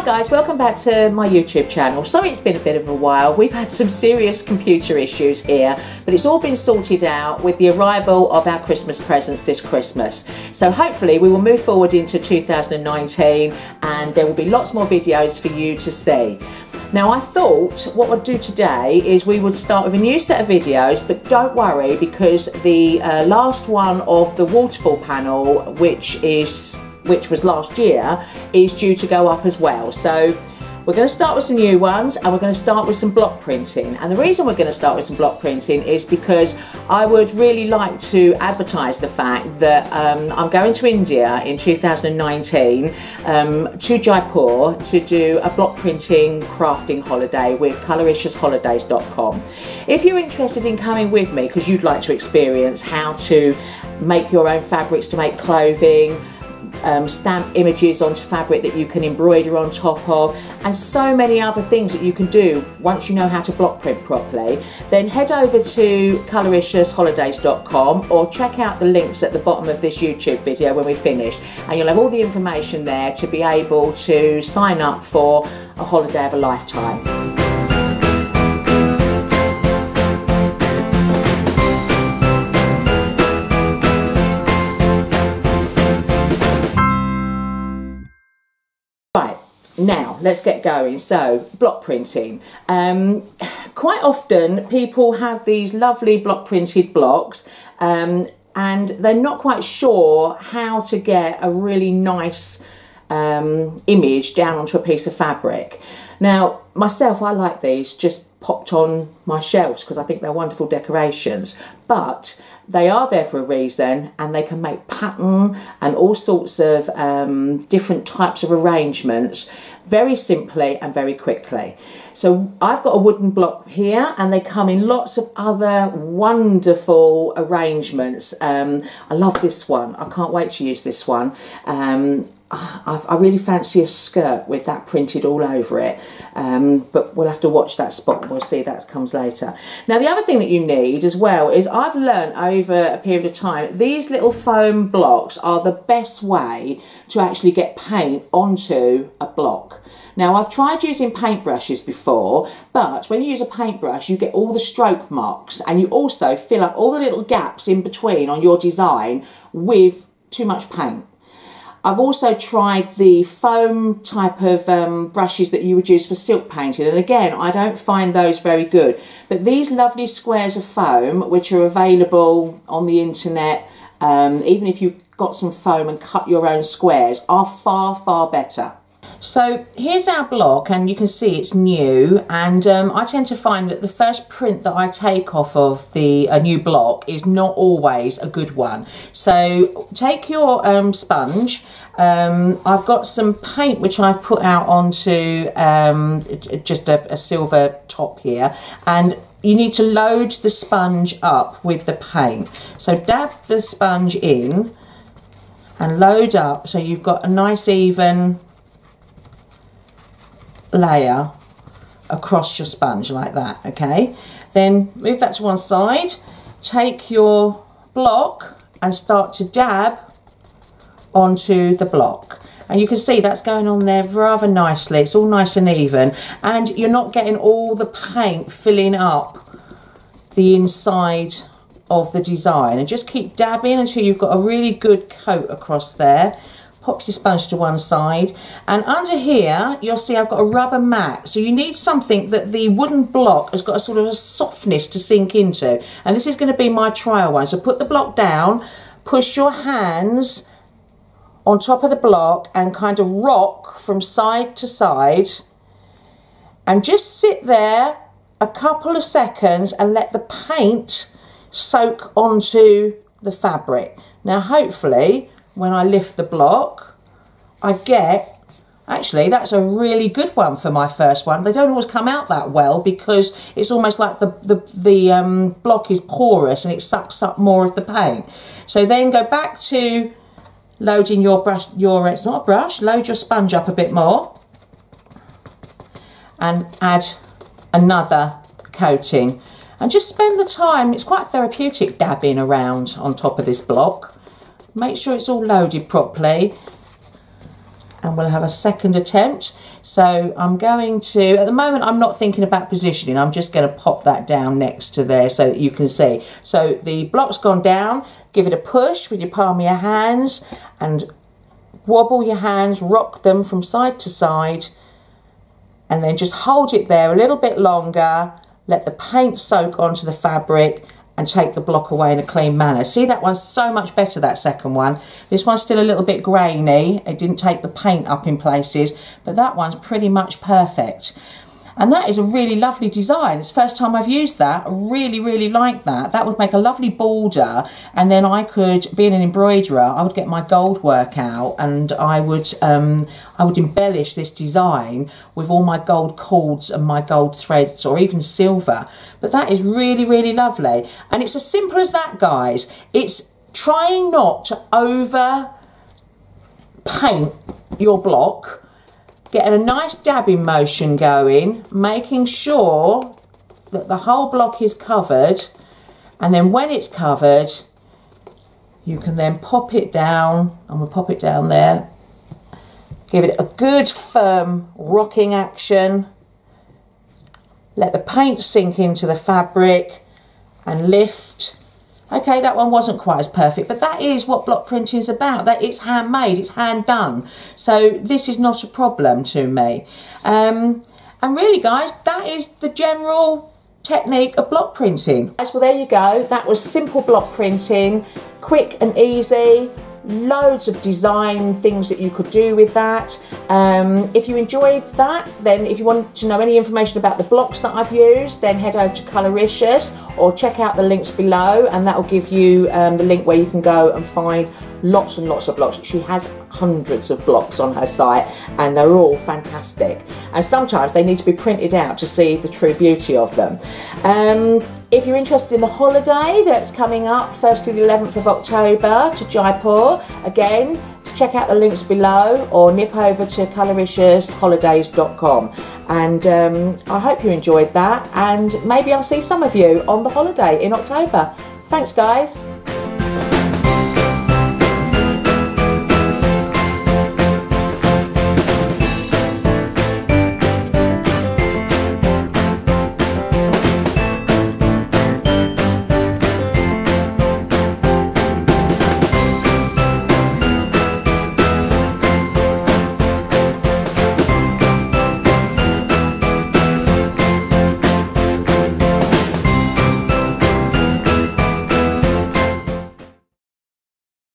guys, welcome back to my YouTube channel. Sorry it's been a bit of a while. We've had some serious computer issues here, but it's all been sorted out with the arrival of our Christmas presents this Christmas. So hopefully we will move forward into 2019 and there will be lots more videos for you to see. Now I thought what we'd do today is we would start with a new set of videos, but don't worry because the last one of the waterfall panel, which was last year, is due to go up as well. So we're going to start with some new ones and we're going to start with some block printing. And the reason we're going to start with some block printing is because I would really like to advertise the fact that I'm going to India in 2019 to Jaipur to do a block printing crafting holiday with Colouriciousholidays.com. If you're interested in coming with me because you'd like to experience how to make your own fabrics to make clothing, stamp images onto fabric that you can embroider on top of, and so many other things that you can do once you know how to block print properly, then head over to Colouriciousholidays.com or check out the links at the bottom of this YouTube video when we finish, and you'll have all the information there to be able to sign up for a holiday of a lifetime. Right, now let's get going. So, block printing. Quite often people have these lovely block printed blocks and they're not quite sure how to get a really nice image down onto a piece of fabric. Now, myself, I like these just popped on my shelves because I think they're wonderful decorations, but they are there for a reason and they can make pattern and all sorts of different types of arrangements very simply and very quickly. So I've got a wooden block here and they come in lots of other wonderful arrangements. I love this one. I can't wait to use this one. I really fancy a skirt with that printed all over it, but we'll have to watch that spot and we'll see that comes later. Now the other thing that you need as well is I've learned over a period of time these little foam blocks are the best way to actually get paint onto a block. Now I've tried using paintbrushes before, but when you use a paintbrush you get all the stroke marks and you also fill up all the little gaps in between on your design with too much paint. I've also tried the foam type of brushes that you would use for silk painting, and again I don't find those very good, but these lovely squares of foam which are available on the internet, even if you've got some foam and cut your own squares, are far better. So here's our block and you can see it's new, and I tend to find that the first print that I take off of a new block is not always a good one. So take your sponge. I've got some paint which I've put out onto just a silver top here, and you need to load the sponge up with the paint. So dab the sponge in and load up so you've got a nice even layer across your sponge like that. Okay, then move that to one side, take your block and start to dab onto the block, and you can see that's going on there rather nicely. It's all nice and even and you're not getting all the paint filling up the inside of the design, and just keep dabbing until you've got a really good coat across there. Pop your sponge to one side, and under here you'll see I've got a rubber mat, so you need something that the wooden block has got a sort of a softness to sink into, and this is going to be my trial one. So put the block down, push your hands on top of the block and kind of rock from side to side and just sit there a couple of seconds and let the paint soak onto the fabric. Now hopefully when I lift the block, I get, actually that's a really good one for my first one. They don't always come out that well because it's almost like the block is porous and it sucks up more of the paint. So then go back to loading your brush, it's not a brush, load your sponge up a bit more and add another coating. And just spend the time, it's quite therapeutic dabbing around on top of this block. Make sure it's all loaded properly and we'll have a second attempt. So I'm going to, at the moment I'm not thinking about positioning, I'm just going to pop that down next to there so that you can see. So the block's gone down, give it a push with your palm of your hands and wobble your hands, rock them from side to side, and then just hold it there a little bit longer, let the paint soak onto the fabric and take the block away in a clean manner. See, that one's so much better, that second one. This one's still a little bit grainy. It didn't take the paint up in places, but that one's pretty much perfect. And that is a really lovely design. It's the first time I've used that. I really, really like that. That would make a lovely border. And then I could, being an embroiderer, I would get my gold work out and I would embellish this design with all my gold cords and my gold threads or even silver. But that is really, really lovely. And it's as simple as that, guys. It's trying not to over paint your block, getting a nice dabbing motion going, making sure that the whole block is covered, and then when it's covered you can then pop it down, and we'll pop it down there, give it a good firm rocking action, let the paint sink into the fabric and lift. Okay, that one wasn't quite as perfect, but that is what block printing is about. That it's handmade, it's hand done. So this is not a problem to me. And really, guys, that is the general technique of block printing. Well, there you go. That was simple block printing, quick and easy. Loads of design things that you could do with that. If you enjoyed that, then if you want to know any information about the blocks that I've used, then head over to Colouricious or check out the links below, and that will give you the link where you can go and find lots and lots of blocks. She has hundreds of blocks on her site and they're all fantastic, and sometimes they need to be printed out to see the true beauty of them. If you're interested in the holiday that's coming up 1st to the 11th of October to Jaipur, again, check out the links below or nip over to colouriciousholidays.com. And I hope you enjoyed that, and maybe I'll see some of you on the holiday in October. Thanks, guys.